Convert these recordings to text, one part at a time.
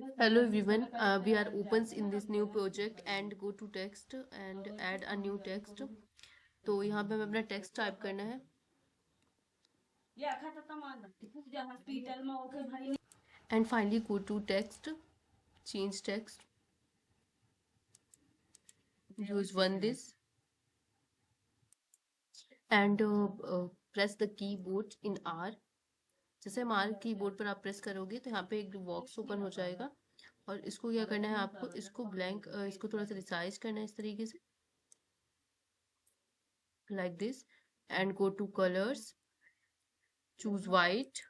Hello everyone, we are opens in this new project and go to text and add a new text. तो यहाँ पे हमें अपना text type करना है and finally go to text, change text, use one this and press the keyboard in R. जैसे हम R keyboard पर आप प्रेस करोगे तो यहाँ पे एक बॉक्स ओपन हो जाएगा और इसको क्या करना है आपको, इसको ब्लैंक, इसको थोड़ा सा रिसाइज करना है इस तरीके से like this and go to colors, choose white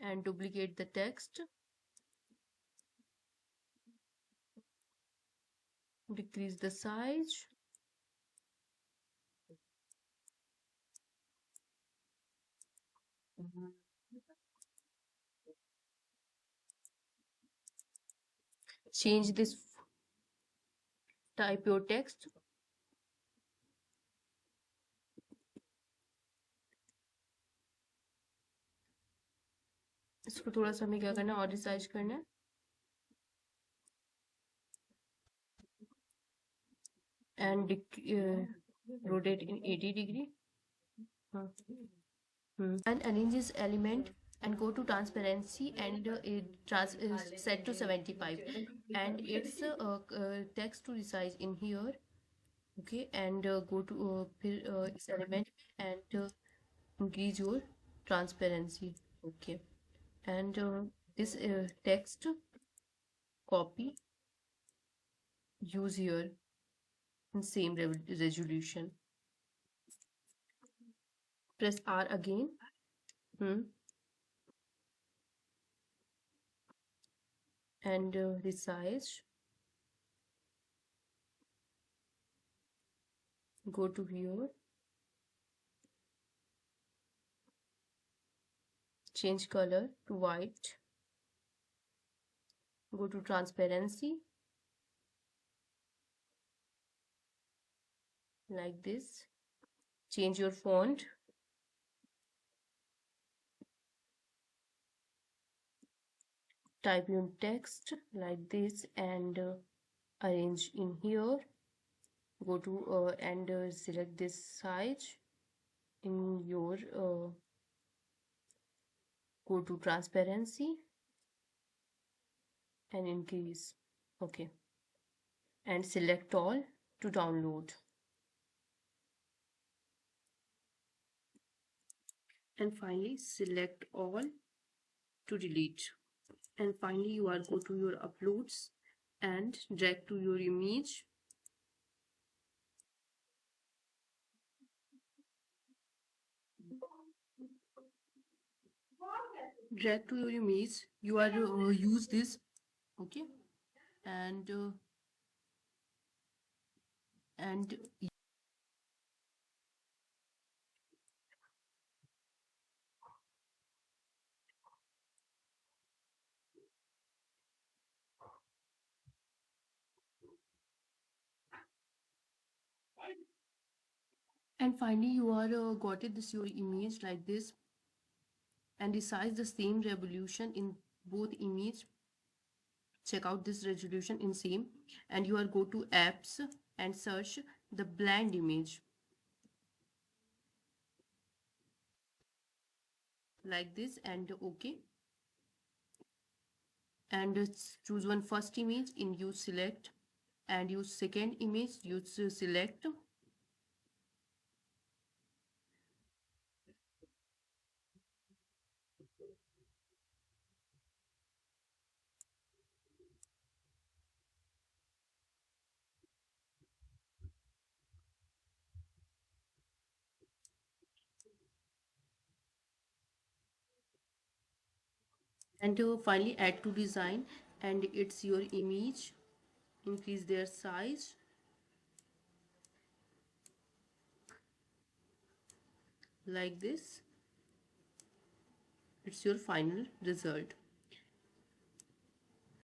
and duplicate the text, decrease the size, change this, type your text, इसको थोड़ा सा हमें क्या करना है और रिसाइज करना है and rotate in 80 degree and arrange this element and go to transparency and set to 75 and it's text to resize in here. Okay, and go to this element and increase your transparency. Okay, and this text copy, use here in same resolution, press R again. And resize, go to here, change color to white, go to transparency like this, change your font, type your text like this and arrange in here, go to and select this size in your go to transparency and increase. Okay, and select all to download and finally select all to delete. And finally you are go to your uploads and drag to your image, you are use this. Okay, and and finally you are got it this your image like this and resize the same resolution in both image. Check out this resolution in same and you are go to apps and search the blend image like this and okay, and choose one first image in use select and use second image use select and finally add to design and it's your image, increase their size like this. It's your final result.